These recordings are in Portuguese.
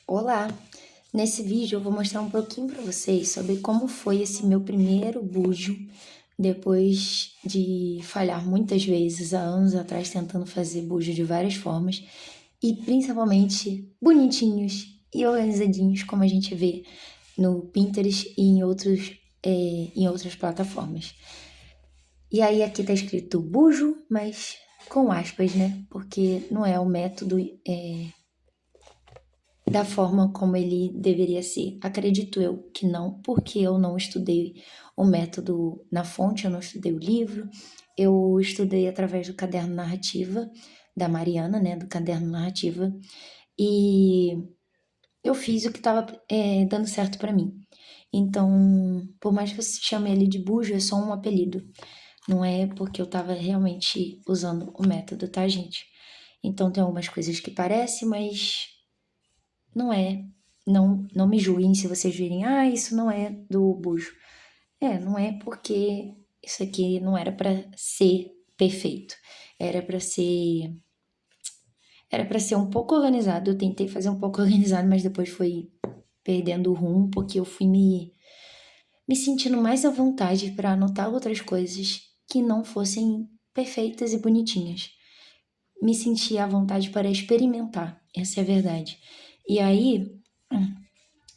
Olá! Nesse vídeo eu vou mostrar um pouquinho para vocês sobre como foi esse meu primeiro bujo, depois de falhar muitas vezes há anos atrás tentando fazer bujo de várias formas e principalmente bonitinhos e organizadinhos como a gente vê no Pinterest e em outras plataformas. E aí aqui tá escrito bujo, mas com aspas, né? Porque não é o método da forma como ele deveria ser. Acredito eu que não, porque eu não estudei o método na fonte, eu não estudei o livro, eu estudei através do caderno narrativa da Mariana, né, do caderno narrativa, e eu fiz o que estava dando certo para mim. Então, por mais que você chame ele de bujo, é só um apelido. Não é porque eu estava realmente usando o método, tá, gente? Então, tem algumas coisas que parecem, mas não é. Não me julguem se vocês virem, isso não é do bujo. Não é porque isso aqui não era pra ser perfeito. Era pra ser. Era pra ser um pouco organizado. Eu tentei fazer um pouco organizado, mas depois foi perdendo o rumo, porque eu fui me sentindo mais à vontade pra anotar outras coisas que não fossem perfeitas e bonitinhas. Me senti à vontade para experimentar, essa é a verdade. E aí,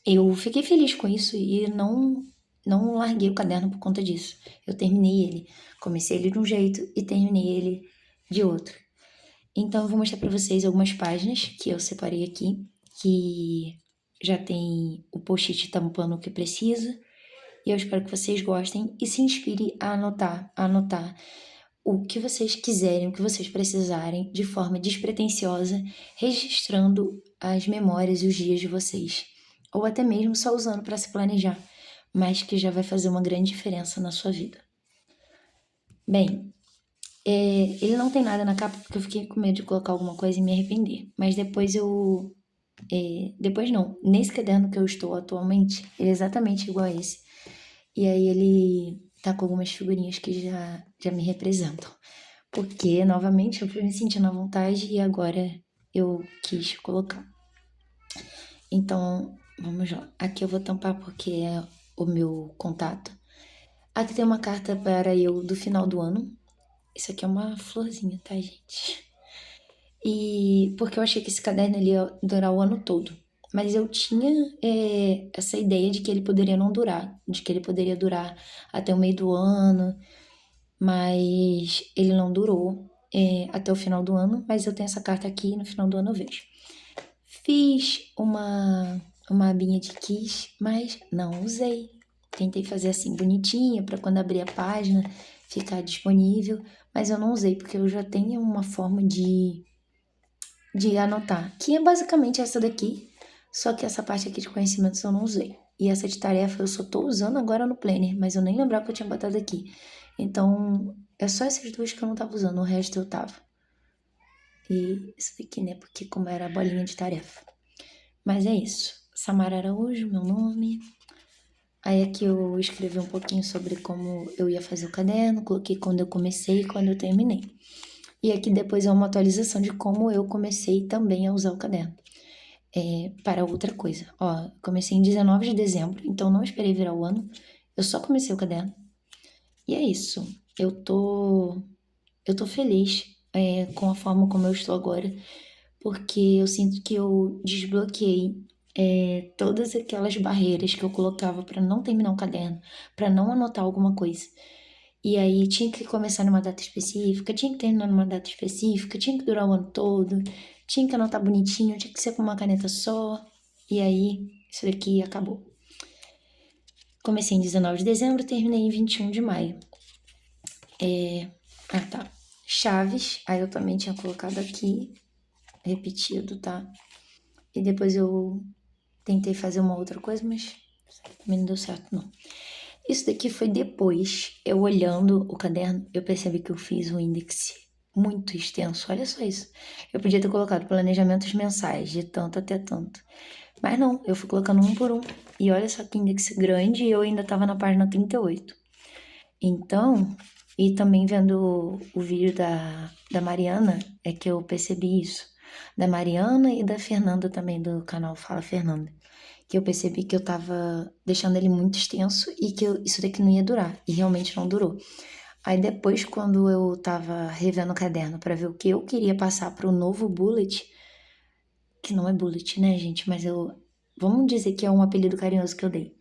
eu fiquei feliz com isso e não larguei o caderno por conta disso. Eu terminei ele. Comecei ele de um jeito e terminei ele de outro. Então eu vou mostrar para vocês algumas páginas que eu separei aqui, que já tem o post-it tampando o que precisa. E eu espero que vocês gostem e se inspirem a anotar o que vocês quiserem, o que vocês precisarem, de forma despretensiosa, registrando as memórias e os dias de vocês. Ou até mesmo só usando para se planejar, mas que já vai fazer uma grande diferença na sua vida. Bem, ele não tem nada na capa porque eu fiquei com medo de colocar alguma coisa e me arrepender. Mas depois eu. Depois não, nesse caderno que eu estou atualmente, ele é exatamente igual a esse. E aí ele tá com algumas figurinhas que já me representam. Porque, novamente, eu fui me sentindo à vontade e agora eu quis colocar. Então, vamos lá. Aqui eu vou tampar porque é o meu contato. Aqui tem uma carta para eu do final do ano. Isso aqui é uma florzinha, tá, gente? E porque eu achei que esse caderno ele ia durar o ano todo. Mas eu tinha essa ideia de que ele poderia não durar, de que ele poderia durar até o meio do ano, mas ele não durou até o final do ano, mas eu tenho essa carta aqui e no final do ano eu vejo. Fiz uma abinha de kiss, mas não usei. Tentei fazer assim bonitinha para quando abrir a página ficar disponível, mas eu não usei porque eu já tenho uma forma de anotar, que é basicamente essa daqui, só que essa parte aqui de conhecimentos eu não usei. E essa de tarefa eu só tô usando agora no Planner, mas eu nem lembrava que eu tinha botado aqui. Então, é só essas duas que eu não tava usando, o resto eu tava. E isso daqui, né, porque como era a bolinha de tarefa. Mas é isso. Samara Araújo, meu nome. Aí aqui eu escrevi um pouquinho sobre como eu ia fazer o caderno, coloquei quando eu comecei e quando eu terminei. E aqui depois é uma atualização de como eu comecei também a usar o caderno. Para outra coisa. Ó, comecei em 19 de dezembro, então não esperei virar o ano. Eu só comecei o caderno. E é isso. Eu tô feliz com a forma como eu estou agora, porque eu sinto que eu desbloqueei todas aquelas barreiras que eu colocava para não terminar um caderno, para não anotar alguma coisa. E aí tinha que começar numa data específica, tinha que terminar numa data específica, tinha que durar o ano todo, tinha que anotar bonitinho, tinha que ser com uma caneta só. E aí, isso daqui acabou. Comecei em 19 de dezembro, terminei em 21 de maio. Tá. Chaves, aí eu também tinha colocado aqui, repetido, tá? E depois eu tentei fazer uma outra coisa, mas também não deu certo, não. Isso daqui foi depois, eu olhando o caderno, eu percebi que eu fiz um índice muito extenso, olha só isso. Eu podia ter colocado planejamentos mensais, de tanto até tanto. Mas não, eu fui colocando um por um. E olha só que índice grande e eu ainda tava na página 38. Então, e também vendo o vídeo da Mariana, é que eu percebi isso. da Mariana e da Fernanda também, do canal Fala Fernanda. Que eu percebi que eu tava deixando ele muito extenso e que isso daqui não ia durar. E realmente não durou. Aí depois, quando eu tava revendo o caderno pra ver o que eu queria passar pro novo bullet, que não é bullet, né, gente? Mas eu. Vamos dizer que é um apelido carinhoso que eu dei.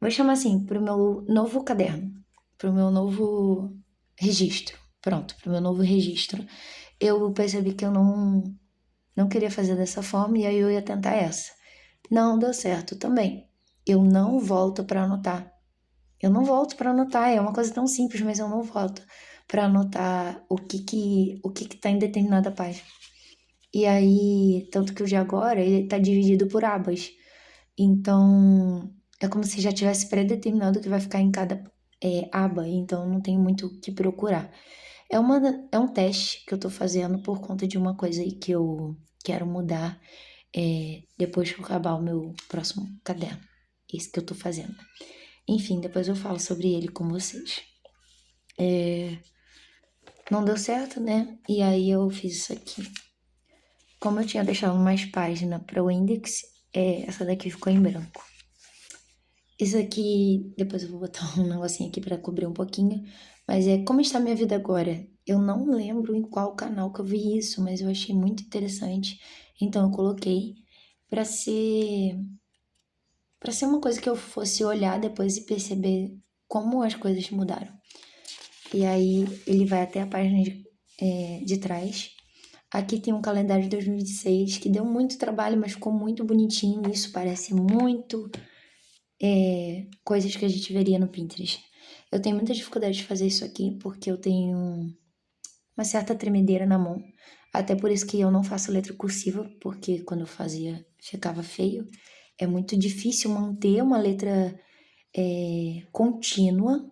Vou chamar assim, pro meu novo caderno, pro meu novo registro. Pronto, pro meu novo registro. Eu percebi que eu não queria fazer dessa forma e aí eu ia tentar essa. Não deu certo também. Eu não volto para anotar. Eu não volto para anotar, é uma coisa tão simples, mas eu não volto para anotar o que tá em determinada página. E aí, tanto que o de agora, ele tá dividido por abas. Então, é como se já tivesse pré-determinado o que vai ficar em cada aba, então não tem muito o que procurar. É um teste que eu tô fazendo por conta de uma coisa aí que eu quero mudar depois que eu acabar o meu próximo caderno. Esse que eu tô fazendo. Enfim, depois eu falo sobre ele com vocês. Não deu certo, né? E aí eu fiz isso aqui. Como eu tinha deixado mais página para o index, essa daqui ficou em branco. Isso aqui, depois eu vou botar um negocinho aqui para cobrir um pouquinho, mas como está a minha vida agora? Eu não lembro em qual canal que eu vi isso, mas eu achei muito interessante, então eu coloquei para ser para ser uma coisa que eu fosse olhar depois e perceber como as coisas mudaram. E aí ele vai até a página de trás. Aqui tem um calendário de 2026 que deu muito trabalho, mas ficou muito bonitinho. Isso parece muito coisas que a gente veria no Pinterest. Eu tenho muita dificuldade de fazer isso aqui porque eu tenho uma certa tremedeira na mão. Até por isso que eu não faço letra cursiva, porque quando eu fazia ficava feio. É muito difícil manter uma letra contínua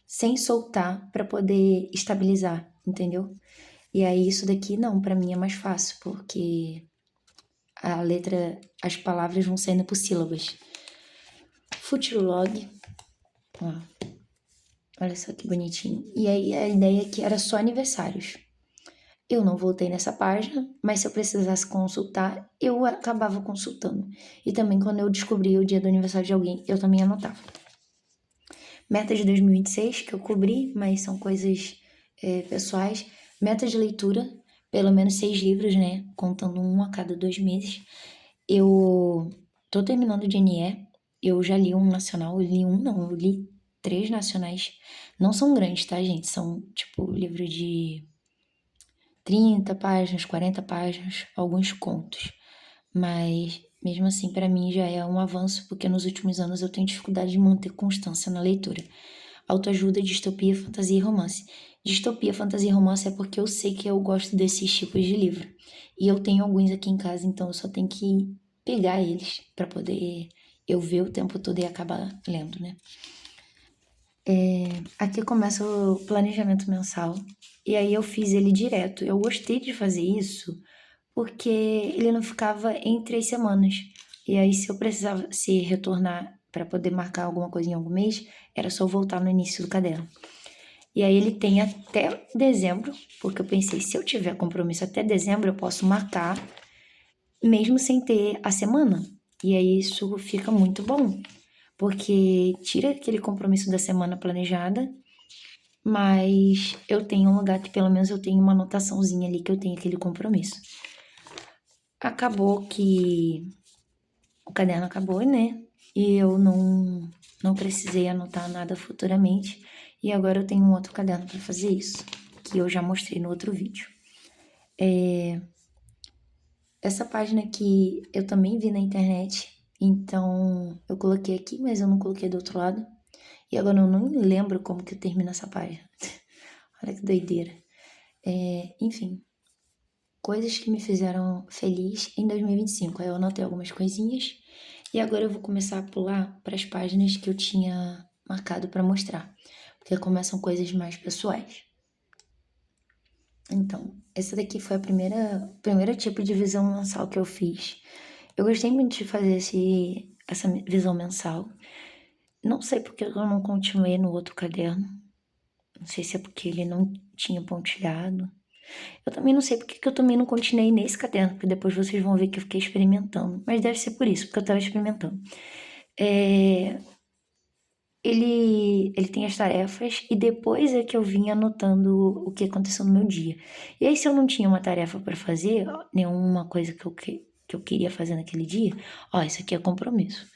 sem soltar para poder estabilizar, entendeu? E aí isso daqui não, para mim é mais fácil, porque a letra, as palavras vão saindo por sílabas. Futurolog, ó, olha só que bonitinho. E aí a ideia aqui era só aniversários. Eu não voltei nessa página, mas se eu precisasse consultar, eu acabava consultando. E também quando eu descobri o dia do aniversário de alguém, eu também anotava. Meta de 2026, que eu cobri, mas são coisas pessoais. Meta de leitura, pelo menos 6 livros, né? Contando um a cada 2 meses. Eu tô terminando de NE. Eu já li um nacional. Eu li um, não, eu li 3 nacionais. Não são grandes, tá, gente? São, tipo, livro de 30 páginas, 40 páginas, alguns contos. Mas, mesmo assim, para mim já é um avanço, porque nos últimos anos eu tenho dificuldade de manter constância na leitura. Autoajuda, distopia, fantasia e romance. Distopia, fantasia e romance é porque eu sei que eu gosto desses tipos de livro. E eu tenho alguns aqui em casa, então eu só tenho que pegar eles para poder eu ver o tempo todo e acabar lendo, né? Aqui começa o planejamento mensal. E aí eu fiz ele direto. Eu gostei de fazer isso porque ele não ficava entre as semanas. E aí, se eu precisasse retornar para poder marcar alguma coisa em algum mês, era só voltar no início do caderno. E aí ele tem até dezembro, porque eu pensei, se eu tiver compromisso até dezembro, eu posso marcar, mesmo sem ter a semana. E aí isso fica muito bom, porque tira aquele compromisso da semana planejada, mas eu tenho um lugar que pelo menos eu tenho uma anotaçãozinha ali que eu tenho aquele compromisso. Acabou que o caderno acabou, né? E eu não precisei anotar nada futuramente. E agora eu tenho um outro caderno para fazer isso, que eu já mostrei no outro vídeo. Essa página aqui eu também vi na internet, então eu coloquei aqui, mas eu não coloquei do outro lado. E agora eu não lembro como que eu termino essa página. Olha que doideira. Enfim, coisas que me fizeram feliz em 2025. Aí eu anotei algumas coisinhas e agora eu vou começar a pular para as páginas que eu tinha marcado para mostrar, porque começam coisas mais pessoais. Então, essa daqui foi a primeira tipo de visão mensal que eu fiz. Eu gostei muito de fazer essa visão mensal. Não sei porque eu não continuei no outro caderno. Não sei se é porque ele não tinha pontilhado. Eu também não sei porque que eu também não continuei nesse caderno, porque depois vocês vão ver que eu fiquei experimentando. Mas deve ser por isso, porque eu tava experimentando. Ele tem as tarefas e depois é que eu vim anotando o que aconteceu no meu dia. E aí, se eu não tinha uma tarefa para fazer, nenhuma coisa que eu queria fazer naquele dia, ó, isso aqui é compromisso,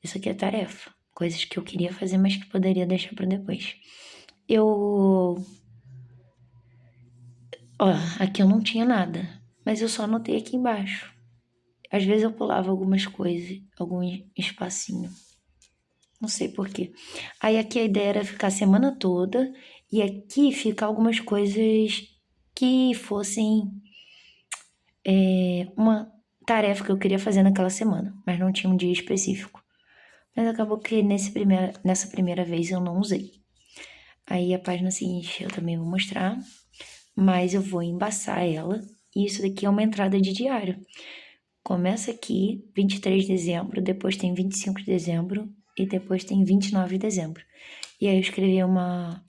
isso aqui é tarefa, coisas que eu queria fazer, mas que poderia deixar para depois. Ó, aqui eu não tinha nada, mas eu só anotei aqui embaixo. Às vezes eu pulava algumas coisas, algum espacinho. Não sei por quê. Aí aqui a ideia era ficar a semana toda e aqui ficar algumas coisas que fossem uma tarefa que eu queria fazer naquela semana, mas não tinha um dia específico. Mas acabou que nessa primeira vez eu não usei. Aí a página seguinte eu também vou mostrar, mas eu vou embaçar ela. E isso daqui é uma entrada de diário. Começa aqui, 23 de dezembro, depois tem 25 de dezembro e depois tem 29 de dezembro. E aí eu escrevi uma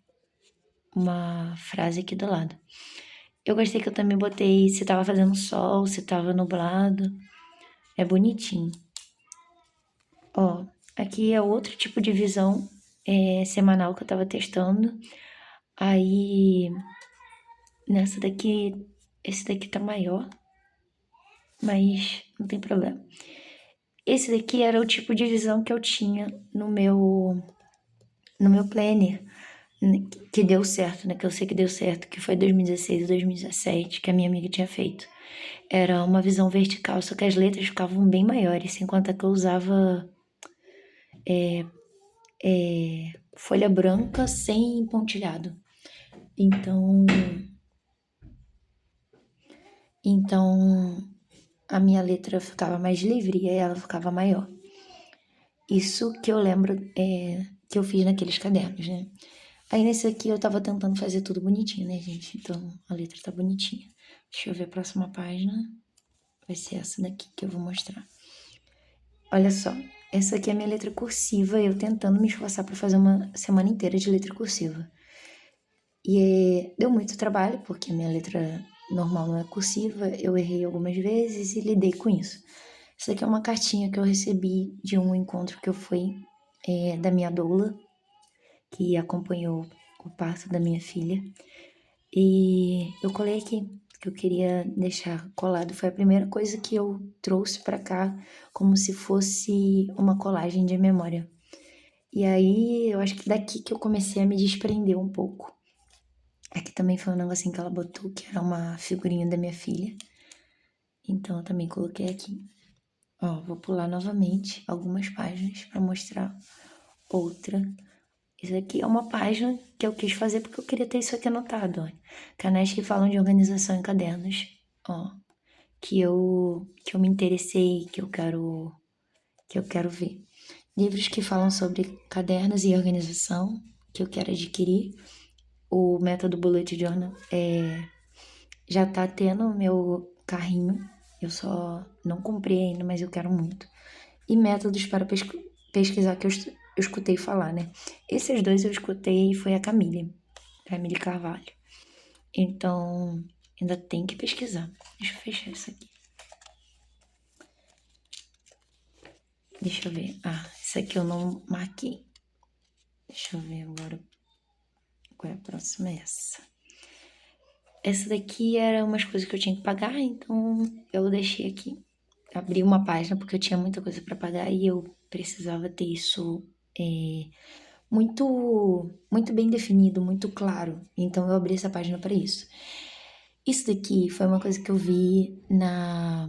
frase aqui do lado. Eu gostei que eu também botei se tava fazendo sol, se tava nublado. É bonitinho. Ó, aqui é outro tipo de visão semanal que eu tava testando. Aí, nessa daqui, esse daqui tá maior, mas não tem problema. Esse daqui era o tipo de visão que eu tinha no meu planner, que deu certo, né? Que eu sei que deu certo, que foi 2016 e 2017, que a minha amiga tinha feito. Era uma visão vertical, só que as letras ficavam bem maiores, enquanto que eu usava folha branca sem pontilhado. Então a minha letra ficava mais livre e aí ela ficava maior. Isso que eu lembro que eu fiz naqueles cadernos, né? Aí nesse aqui eu tava tentando fazer tudo bonitinho, né, gente? Então a letra tá bonitinha. Deixa eu ver a próxima página. Vai ser essa daqui que eu vou mostrar. Olha só, essa aqui é a minha letra cursiva, eu tentando me esforçar para fazer uma semana inteira de letra cursiva. E deu muito trabalho, porque a minha letra normal não é cursiva, eu errei algumas vezes e lidei com isso. Essa aqui é uma cartinha que eu recebi de um encontro que eu fui da minha doula, que acompanhou o parto da minha filha. E eu colei aqui, que eu queria deixar colado. Foi a primeira coisa que eu trouxe pra cá, como se fosse uma colagem de memória. E aí, eu acho que daqui que eu comecei a me desprender um pouco. Aqui também foi um negocinho que ela botou, que era uma figurinha da minha filha. Então, eu também coloquei aqui. Ó, vou pular novamente algumas páginas pra mostrar outra. Isso aqui é uma página que eu quis fazer porque eu queria ter isso aqui anotado, ó. Canais que falam de organização em cadernos, ó. Que eu me interessei, que eu quero ver. Livros que falam sobre cadernos e organização, que eu quero adquirir. O método Bullet Journal já tá tendo o meu carrinho. Eu só não comprei ainda, mas eu quero muito. E métodos para pesquisar que eu escutei falar, né? Esses dois eu escutei e foi a Camille Carvalho. Então, ainda tem que pesquisar. Deixa eu fechar isso aqui. Deixa eu ver. Ah, isso aqui eu não marquei. Deixa eu ver agora. Qual é a próxima? Essa. Essa daqui era umas coisas que eu tinha que pagar, então eu deixei aqui. Abri uma página porque eu tinha muita coisa para pagar e eu precisava ter isso muito bem definido, muito claro. Então eu abri essa página para isso. Isso daqui foi uma coisa que eu vi na.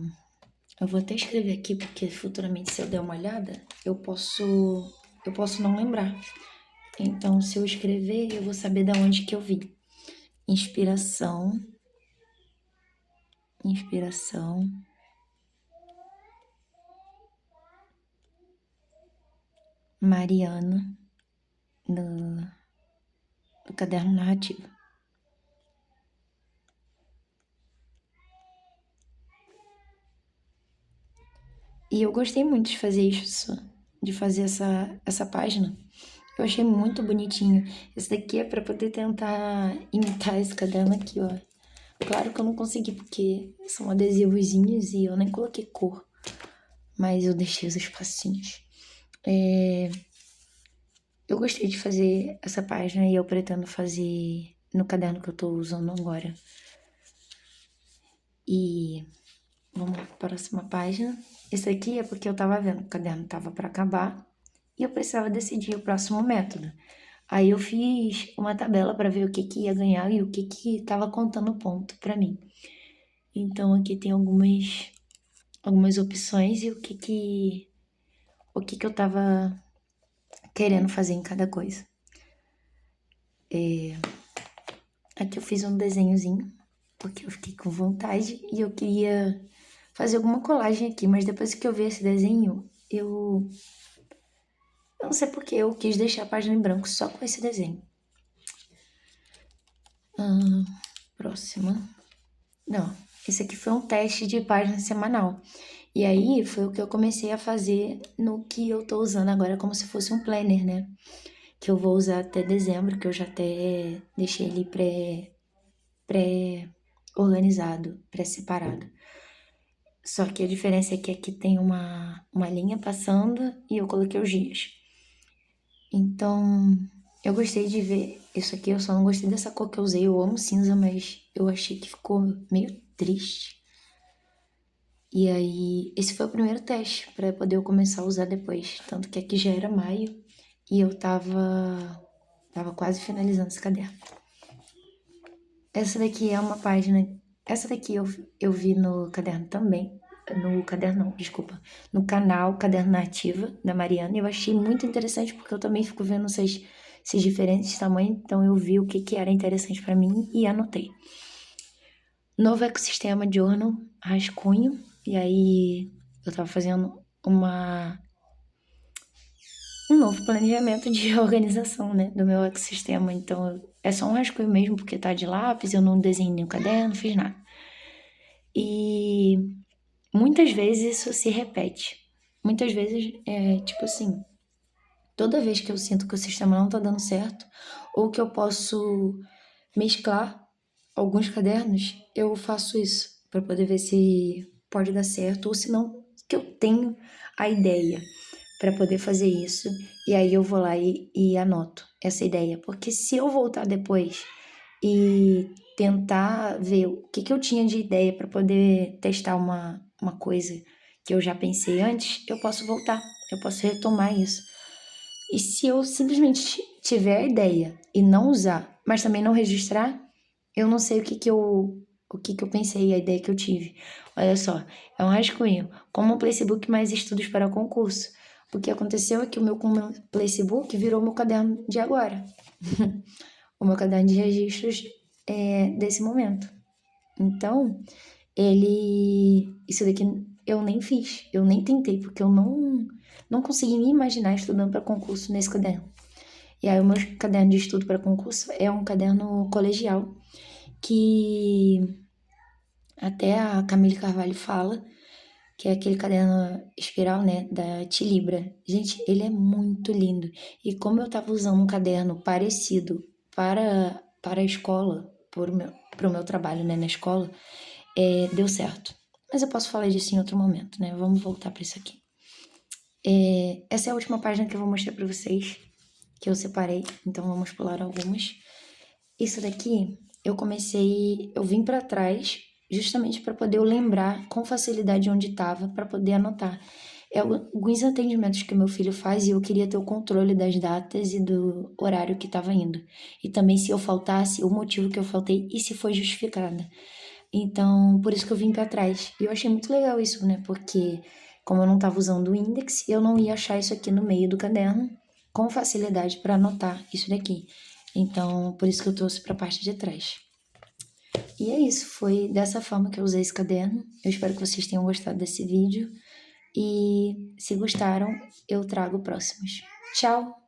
Eu vou até escrever aqui porque futuramente, se eu der uma olhada, eu posso não lembrar. Então, se eu escrever, eu vou saber de onde que eu vi. Inspiração. Mariana, do caderno narrativo. E eu gostei muito de fazer isso, de fazer essa página. Eu achei muito bonitinho. Esse daqui é para poder tentar imitar esse caderno aqui, ó. Claro que eu não consegui porque são adesivozinhos e eu nem coloquei cor, mas eu deixei os espacinhos. Eu gostei de fazer essa página e eu pretendo fazer no caderno que eu tô usando agora. E vamos para a próxima página. Esse aqui é porque eu tava vendo que o caderno tava para acabar e eu precisava decidir o próximo método. Aí eu fiz uma tabela para ver o que ia ganhar e o que tava contando ponto para mim. Então aqui tem algumas opções e o que eu tava querendo fazer em cada coisa. Aqui eu fiz um desenhozinho, porque eu fiquei com vontade e eu queria fazer alguma colagem aqui, mas depois que eu vi esse desenho, eu não sei porque eu quis deixar a página em branco só com esse desenho. Próxima. Não, esse aqui foi um teste de página semanal. E aí foi o que eu comecei a fazer no que eu tô usando agora como se fosse um planner, né? Que eu vou usar até dezembro, que eu já até deixei ele pré-organizado, pré-separado. Só que a diferença é que aqui tem uma linha passando e eu coloquei os dias. Então, eu gostei de ver isso aqui, eu só não gostei dessa cor que eu usei. Eu amo cinza, mas eu achei que ficou meio triste. E aí, esse foi o primeiro teste para poder eu começar a usar depois. Tanto que aqui já era maio e eu tava quase finalizando esse caderno. Essa daqui é uma página. Essa daqui eu vi no caderno também. No caderno, não, desculpa. No canal Caderno Nativa da Mariana. E eu achei muito interessante porque eu também fico vendo esses diferentes tamanhos. Então eu vi o que era interessante para mim e anotei. Novo ecossistema Journal, rascunho. E aí eu tava fazendo um novo planejamento de organização, né, do meu ecossistema. Então, é só um rascunho mesmo, porque tá de lápis, eu não desenhei nenhum caderno, não fiz nada. E muitas vezes isso se repete. Muitas vezes, tipo assim, toda vez que eu sinto que o sistema não tá dando certo, ou que eu posso mesclar alguns cadernos, eu faço isso, para poder ver se pode dar certo, ou se não, que eu tenho a ideia para poder fazer isso. E aí eu vou lá e anoto essa ideia. Porque se eu voltar depois e tentar ver o que eu tinha de ideia para poder testar uma coisa que eu já pensei antes, eu posso voltar, eu posso retomar isso. E se eu simplesmente tiver a ideia e não usar, mas também não registrar, eu não sei o que eu pensei, a ideia que eu tive. Olha só, é um rascunho. Como um playbook mais estudos para concurso. O que aconteceu é que o meu playbook virou meu caderno de agora. O meu caderno de registros desse momento. Então, isso daqui eu nem fiz, eu nem tentei, porque eu não consegui me imaginar estudando para concurso nesse caderno. E aí o meu caderno de estudo para concurso é um caderno colegial, que até a Camille Carvalho fala, que é aquele caderno espiral, né, da Tilibra. Gente, ele é muito lindo. E como eu tava usando um caderno parecido para a escola, pro meu trabalho, né, na escola, deu certo. Mas eu posso falar disso em outro momento, né? Vamos voltar para isso aqui. Essa é a última página que eu vou mostrar para vocês, que eu separei, então vamos pular algumas. Isso daqui, eu vim para trás justamente para poder eu lembrar com facilidade onde estava, para poder anotar. Alguns atendimentos que meu filho faz e eu queria ter o controle das datas e do horário que estava indo. E também se eu faltasse, o motivo que eu faltei e se foi justificada. Então, por isso que eu vim para trás. E eu achei muito legal isso, né? Porque como eu não estava usando o index, eu não ia achar isso aqui no meio do caderno com facilidade para anotar isso daqui. Então, por isso que eu trouxe para a parte de trás. E é isso, foi dessa forma que eu usei esse caderno. Eu espero que vocês tenham gostado desse vídeo. E se gostaram, eu trago próximos. Tchau!